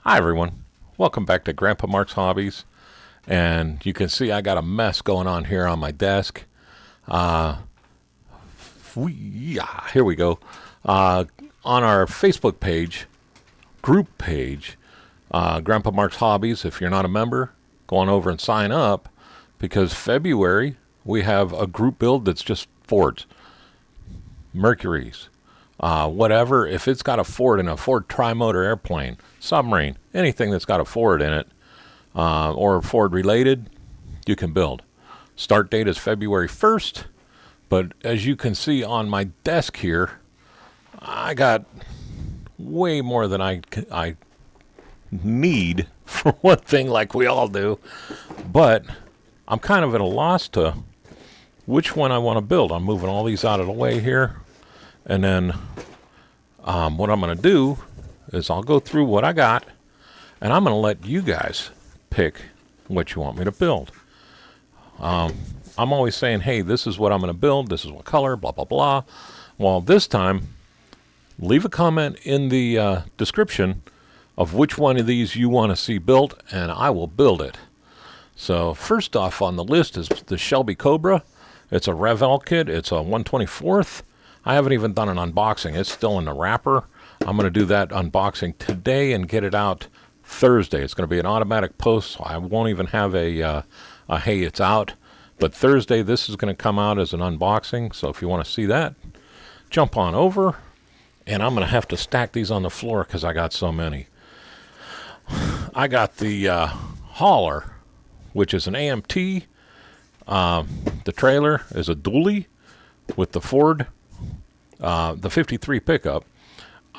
Hi everyone, welcome back to Grandpa Mark's Hobbies. And you can see I got a mess going on here on my desk. Here we go. On our Facebook page, group page, Grandpa Mark's Hobbies, if you're not a member, go on over and sign up, because February we have a group build that's just Fords, Mercuries, whatever. If it's got a Ford in a Ford tri-motor airplane, submarine, anything that's got a Ford in it, or Ford related, you can build. Start date is February 1st, but as you can see on my desk here, I got way more than I need for one thing, like we all do, but I'm kind of at a loss to which one I want to build. I'm moving all these out of the way here, and then what I'm going to do is I'll go through what I got, and I'm going to let you guys pick what you want me to build. I'm always saying, hey, this is what I'm going to build, this is what color, blah, blah, blah. Well, this time, leave a comment in the description of which one of these you want to see built, and I will build it. So first off on the list is the Shelby Cobra. It's a Revell kit. It's a 1/24th. I haven't even done an unboxing. It's still in the wrapper. I'm going to do that unboxing today and get it out Thursday. It's going to be an automatic post, so I won't even have a hey, it's out. But Thursday, this is going to come out as an unboxing, so if you want to see that, jump on over. And I'm going to have to stack these on the floor because I got so many. I got the hauler, which is an AMT. The trailer is a dually with the Ford, the 53 pickup.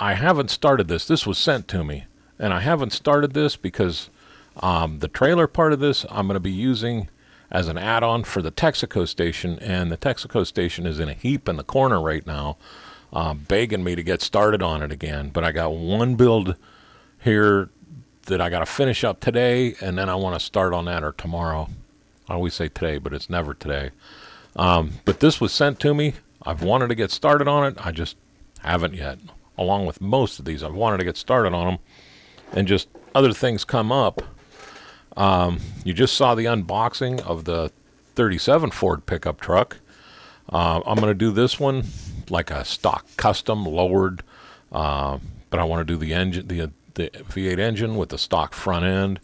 I haven't started this. This was sent to me, and I haven't started this because the trailer part of this I'm going to be using as an add-on for the Texaco station, and the Texaco station is in a heap in the corner right now, begging me to get started on it again. But I got one build here that I got to finish up today, and then I want to start on that, or tomorrow. I always say today, but it's never today. But this was sent to me. I've wanted to get started on it. I just haven't yet. Along with most of these, I've wanted to get started on them, and just other things come up. You just saw the unboxing of the 37 Ford pickup truck. I'm going to do this one like a stock custom lowered, but I want to do the engine, the V8 engine with the stock front end.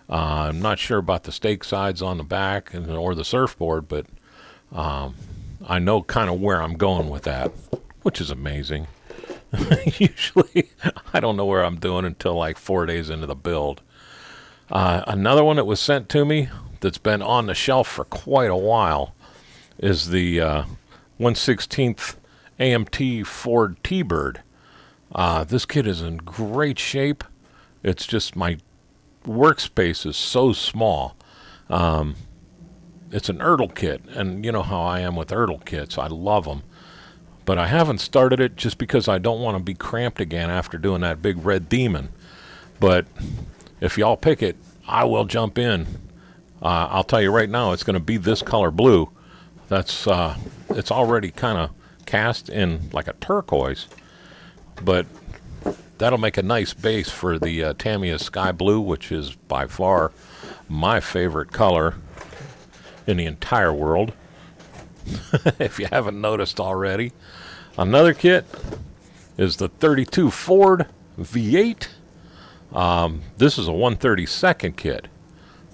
I'm not sure about the stake sides on the back or the surfboard, but I know kind of where I'm going with that, which is amazing. Usually, I don't know where I'm doing until like 4 days into the build. Another one that was sent to me that's been on the shelf for quite a while is the 1/16th AMT Ford T-Bird. This kit is in great shape. It's just my workspace is so small. It's an Ertl kit, and you know how I am with Ertl kits. I love them. But I haven't started it just because I don't want to be cramped again after doing that big red demon. But if y'all pick it, I will jump in. I'll tell you right now, it's going to be this color blue. That's it's already kind of cast in like a turquoise, but that'll make a nice base for the Tamiya Sky Blue, which is by far my favorite color in the entire world. If you haven't noticed already. Another kit is the 32 Ford V8. This is a 1/32nd kit.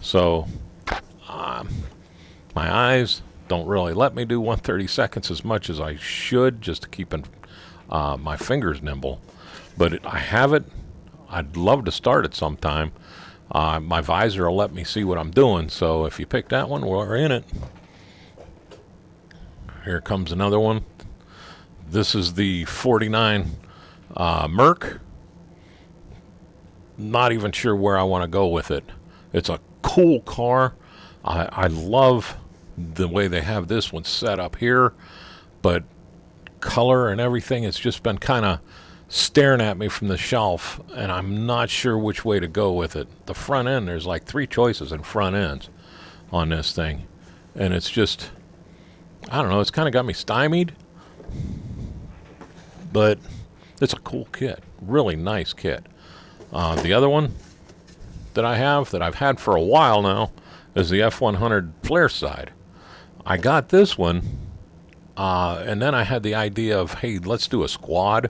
So my eyes don't really let me do 1/32 as much as I should, just to keep my fingers nimble. But I have it. I'd love to start it sometime. My visor will let me see what I'm doing. So if you pick that one, we're in it. Here comes another one. This is the 49 Merc. Not even sure where I want to go with it. It's a cool car. I love the way they have this one set up here, but color and everything, it's just been kind of staring at me from the shelf, and I'm not sure which way to go with it. The front end, there's like 3 choices in front ends on this thing, and it's just, I don't know, it's kind of got me stymied, but it's a cool kit, really nice kit. The other one that I have that I've had for a while now is the F100 flare side. I got this one, and then I had the idea of, hey, let's do a squad.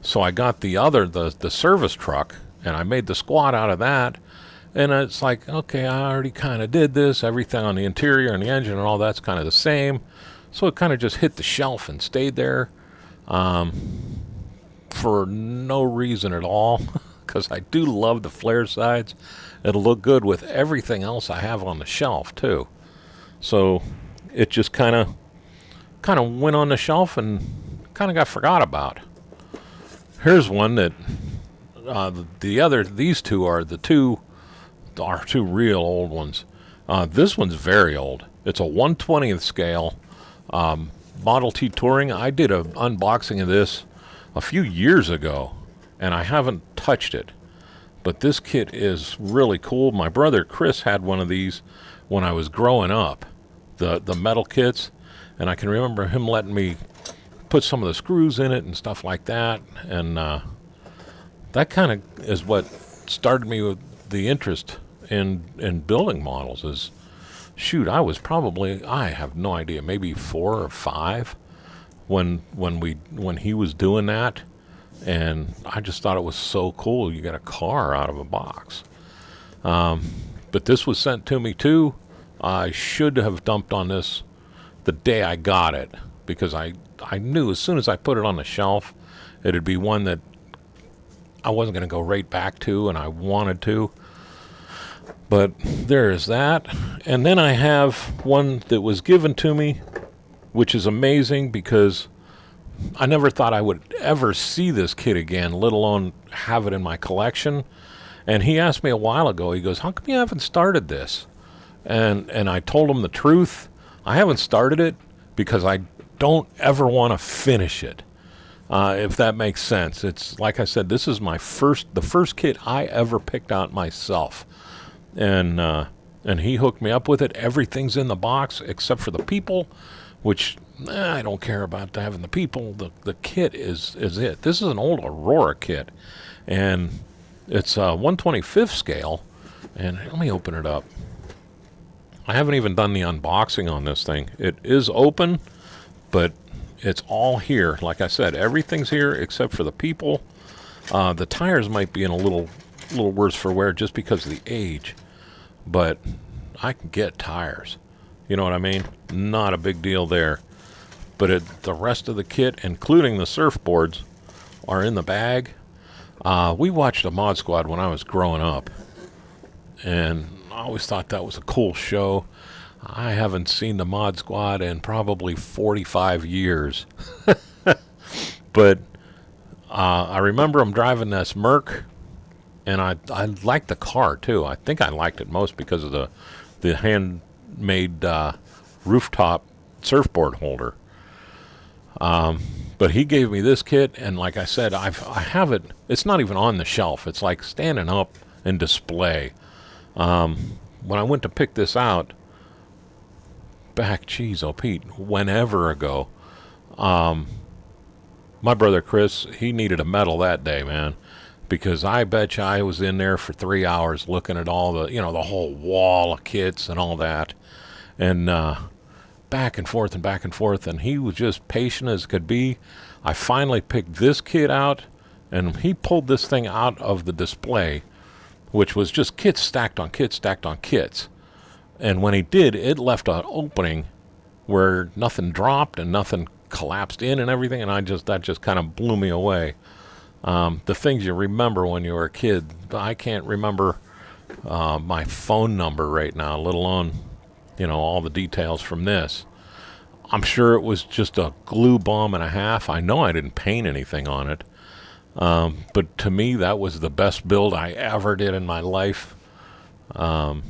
So I got the service truck, and I made the squad out of that. And it's like, okay, I already kind of did this. Everything on the interior and the engine and all that's kind of the same. So it kind of just hit the shelf and stayed there for no reason at all, because I do love the flare sides. It'll look good with everything else I have on the shelf, too. So it just kind of went on the shelf and kind of got forgot about. Here's one that these two are two real old ones. This one's very old. It's a 1/20th scale Model T Touring. I did an unboxing of this a few years ago, and I haven't touched it. But this kit is really cool. My brother Chris had one of these when I was growing up, the metal kits, and I can remember him letting me put some of the screws in it and stuff like that. And that kind of is what started me with the interest in building models. Is, shoot, I was probably, I have no idea, maybe 4 or 5 when he was doing that, and I just thought it was so cool. You got a car out of a box. But this was sent to me too. I should have dumped on this the day I got it, because I knew as soon as I put it on the shelf, it'd be one that I wasn't going to go right back to, and I wanted to. But there's that. And then I have one that was given to me, which is amazing because I never thought I would ever see this kit again, let alone have it in my collection. And he asked me a while ago, he goes, how come you haven't started this? And I told him the truth. I haven't started it because I don't ever want to finish it, if that makes sense. It's like I said, this is the first kit I ever picked out myself. And he hooked me up with it. Everything's in the box except for the people, which I don't care about having the people. The kit is it. This is an old Aurora kit, and it's a 1/25th scale. And let me open it up. I haven't even done the unboxing on this thing. It is open, but it's all here. Like I said, everything's here except for the people. The tires might be in a little worse for wear just because of the age, but I can get tires. You know what I mean? Not a big deal there. But the rest of the kit, including the surfboards, are in the bag. We watched a Mod Squad when I was growing up, and I always thought that was a cool show. I haven't seen the Mod Squad in probably 45 years. But I remember I'm driving this Merc, and I liked the car too. I think I liked it most because of the handmade rooftop surfboard holder. But he gave me this kit, and like I said, I have it. It's not even on the shelf. It's like standing up in display. When I went to pick this out back, whenever ago, my brother Chris, he needed a medal that day, man, because I bet you I was in there for 3 hours looking at all the whole wall of kits and all that, and back and forth, and he was just patient as could be. I finally picked this kit out, and he pulled this thing out of the display, which was just kits stacked on kits stacked on kits. And when he did, it left an opening where nothing dropped and nothing collapsed in and everything, and that just kind of blew me away. The things you remember when you were a kid, I can't remember my phone number right now, let alone all the details from this. I'm sure it was just a glue bomb and a half. I know I didn't paint anything on it. But to me, that was the best build I ever did in my life. But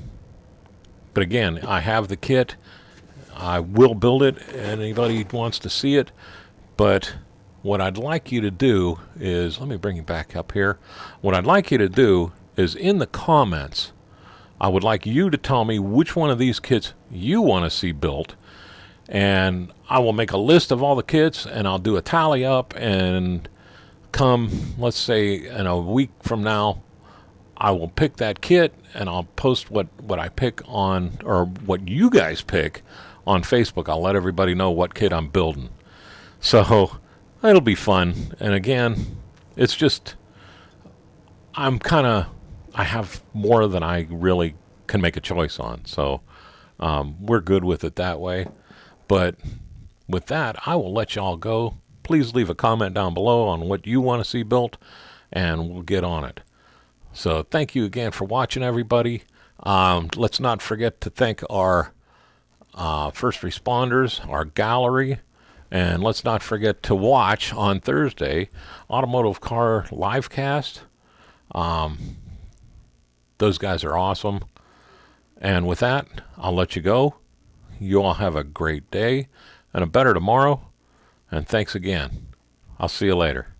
again, I have the kit. I will build it. Anybody wants to see it. But what I'd like you to do is, let me bring you back up here. What I'd like you to do is in the comments, I would like you to tell me which one of these kits you want to see built. And I will make a list of all the kits, and I'll do a tally up, and come, let's say, in a week from now, I will pick that kit, and I'll post what I pick on, or what you guys pick on Facebook. I'll let everybody know what kit I'm building. So it'll be fun. And again, it's just, I have more than I really can make a choice on. So we're good with it that way. But with that, I will let y'all go. Please leave a comment down below on what you want to see built, and we'll get on it. So thank you again for watching, everybody. Let's not forget to thank our first responders, our gallery, and let's not forget to watch on Thursday Automotive Car Livecast. Those guys are awesome. And with that, I'll let you go. You all have a great day and a better tomorrow. And thanks again. I'll see you later.